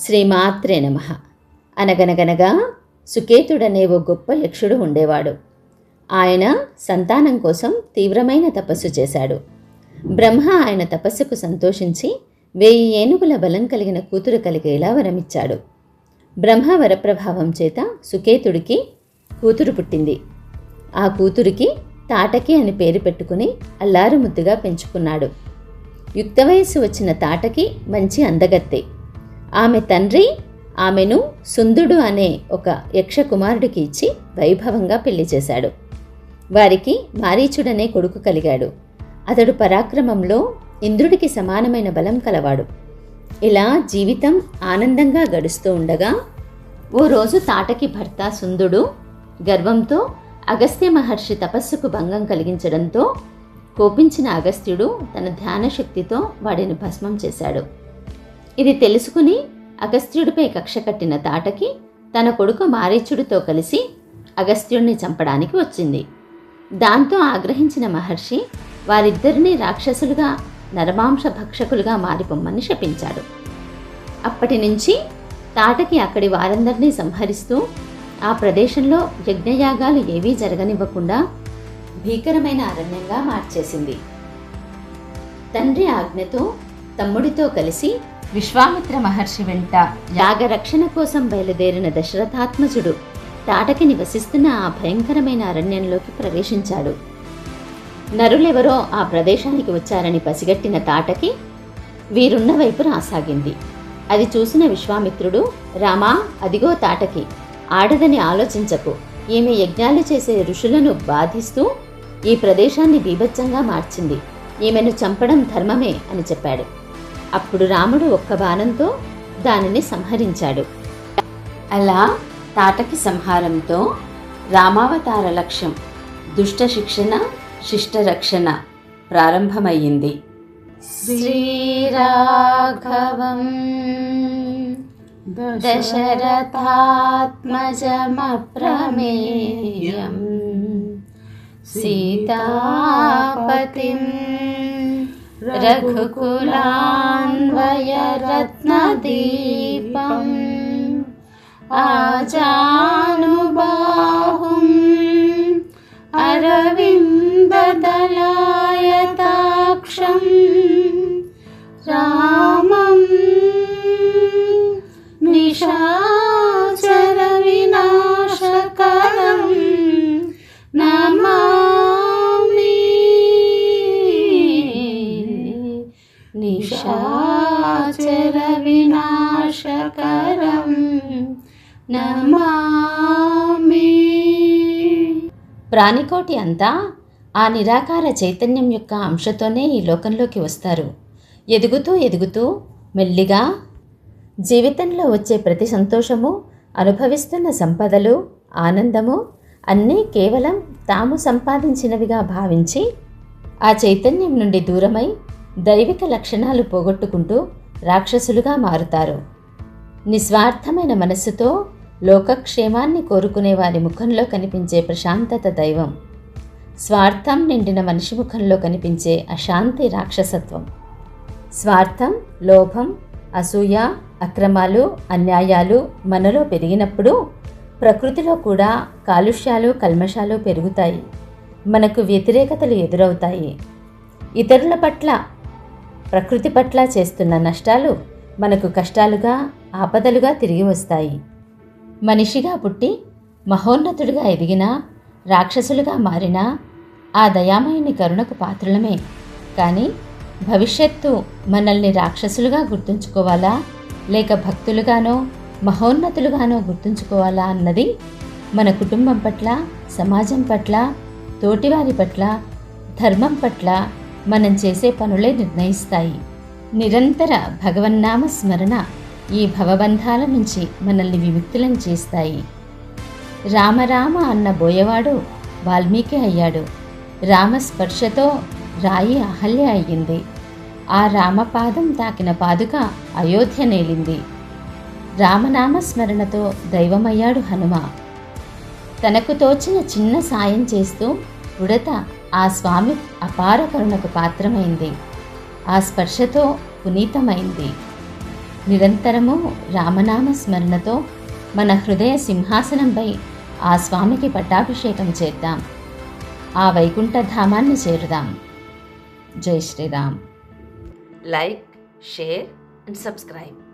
శ్రీమాత్రే నమః. అనగనగనగా సుకేతుడనే ఓ గొప్ప యక్షుడు ఉండేవాడు. ఆయన సంతానం కోసం తీవ్రమైన తపస్సు చేశాడు. బ్రహ్మ ఆయన తపస్సుకు సంతోషించి 1000 ఏనుగుల బలం కలిగిన కూతురు కలిగేలా వరమిచ్చాడు. బ్రహ్మ వరప్రభావం చేత సుకేతుడికి కూతురు పుట్టింది. ఆ కూతురికి తాటకి అని పేరు పెట్టుకుని అల్లారు ముద్దుగా పెంచుకున్నాడు. యుక్త వయస్సు వచ్చిన తాటకి మంచి అందగత్తె. ఆమె తండ్రి ఆమెను సుందుడు అనే ఒక యక్ష కుమారుడికి ఇచ్చి వైభవంగా పెళ్లి చేశాడు. వారికి మారీచుడనే కొడుకు కలిగాడు. అతడు పరాక్రమంలో ఇంద్రుడికి సమానమైన బలం కలవాడు. ఇలా జీవితం ఆనందంగా గడుస్తూ ఉండగా ఓ రోజు తాటకి భర్త సుందుడు గర్వంతో అగస్త్య మహర్షి తపస్సుకు భంగం కలిగించడంతో కోపించిన అగస్త్యుడు తన ధ్యాన శక్తితో వాడిని భస్మం చేశాడు. ఇది తెలుసుకుని అగస్త్యుడిపై కక్ష కట్టిన తాటకి తన కొడుకు మారీచుడితో కలిసి అగస్త్యుడిని చంపడానికి వచ్చింది. దాంతో ఆగ్రహించిన మహర్షి వారిద్దరినీ రాక్షసులుగా నరమాంస భక్షకులుగా మారిపోమ్మని శపించాడు. అప్పటి నుంచి తాటకి అక్కడి వారందరినీ సంహరిస్తూ ఆ ప్రదేశంలో యజ్ఞయాగాలు ఏవీ జరగనివ్వకుండా భీకరమైన అరణ్యంగా మార్చేసింది. తండ్రి ఆజ్ఞతో తమ్ముడితో కలిసి విశ్వామిత్ర మహర్షి వెంట యాగరక్షణ కోసం బయలుదేరిన దశరథాత్మజుడు తాటకి నివసిస్తున్న ఆ భయంకరమైన అరణ్యంలోకి ప్రవేశించాడు. నరులెవరో ఆ ప్రదేశానికి వచ్చారని పసిగట్టిన తాటకి వీరున్న వైపు రాసాగింది. అది చూసిన విశ్వామిత్రుడు, రామా, అదిగో తాటకి, ఆడదని ఆలోచించకు, ఈమె యజ్ఞాలు చేసే ఋషులను బాధిస్తూ ఈ ప్రదేశాన్ని బీభత్సంగా మార్చింది, ఈమెను చంపడం ధర్మమే అని చెప్పాడు. అప్పుడు రాముడు ఒక్క బాణంతో దానిని సంహరించాడు. అలా తాటకి సంహారంతో రామావతార లక్ష్యం దుష్ట శిక్షణ, శిష్ట రక్షణ ప్రారంభమయ్యింది. శ్రీరాఘవం దశరథాత్మజమప్రమేయం సీతాపతిం రఘుకులాన్వయరత్నదీపం ఆజానుబాహుం అరవిందదళాయతాక్షం రామం నిశాచర వినాశకరం నమామి. నిశాచర వినాశకరం నమామి. ప్రాణికోటి అంతా ఆ నిరాకార చైతన్యం యొక్క అంశతోనే ఈ లోకంలోకి వస్తారు. ఎదుగుతూ ఎదుగుతూ మెల్లిగా జీవితంలో వచ్చే ప్రతి సంతోషము, అనుభవిస్తున్న సంపదలు, ఆనందము అన్నీ కేవలం తాము సంపాదించినవిగా భావించి ఆ చైతన్యం నుండి దూరమై దైవిక లక్షణాలు పోగొట్టుకుంటూ రాక్షసులుగా మారుతారు. నిస్వార్థమైన మనస్సుతో లోకక్షేమాన్ని కోరుకునే వారి ముఖంలో కనిపించే ప్రశాంతత దైవం, స్వార్థం నిండిన మనిషి ముఖంలో కనిపించే అశాంతి రాక్షసత్వం. స్వార్థం, లోభం, అసూయ, అక్రమాలు, అన్యాయాలు మనలో పెరిగినప్పుడు ప్రకృతిలో కూడా కాలుష్యాలు, కల్మషాలు పెరుగుతాయి. మనకు వ్యతిరేకతలు ఎదురవుతాయి. ఇతరుల పట్ల, ప్రకృతి పట్ల చేస్తున్న నష్టాలు మనకు కష్టాలుగా, ఆపదలుగా తిరిగి వస్తాయి. మనిషిగా పుట్టి మహోన్నతుడిగా ఎదిగినా, రాక్షసులుగా మారినా ఆ దయామయుని కరుణకు పాత్రులమే. కానీ భవిష్యత్తు మనల్ని రాక్షసులుగా గుర్తుంచుకోవాలా, లేక భక్తులుగానో మహోన్నతులుగానో గుర్తుంచుకోవాలా అన్నది మన కుటుంబం పట్ల, సమాజం పట్ల, తోటివారి పట్ల, ధర్మం పట్ల మనం చేసే పనులే నిర్ణయిస్తాయి. నిరంతర భగవన్నామ స్మరణ ఈ భవబంధాల నుంచి మనల్ని విముక్తులను చేస్తాయి. రామరామ అన్న బోయవాడు వాల్మీకి అయ్యాడు. రామస్పర్శతో రాయి అహల్య అయ్యింది. ఆ రామపాదం తాకిన పాదుక అయోధ్య నేలింది. రామనామస్మరణతో దైవమయ్యాడు హనుమ. తనకు తోచిన చిన్న సాయం చేస్తూ ఉడత ఆ స్వామి అపార కరుణకు పాత్రమైంది. ఆ స్పర్శతో పునీతమైంది. నిరంతరము రామనామ స్మరణతో మన హృదయ సింహాసనంపై ఆ స్వామికి పట్టాభిషేకం చేద్దాం. ఆ వైకుంఠ ధామాన్ని చేరుదాం. జై Sriram. Like, share and subscribe.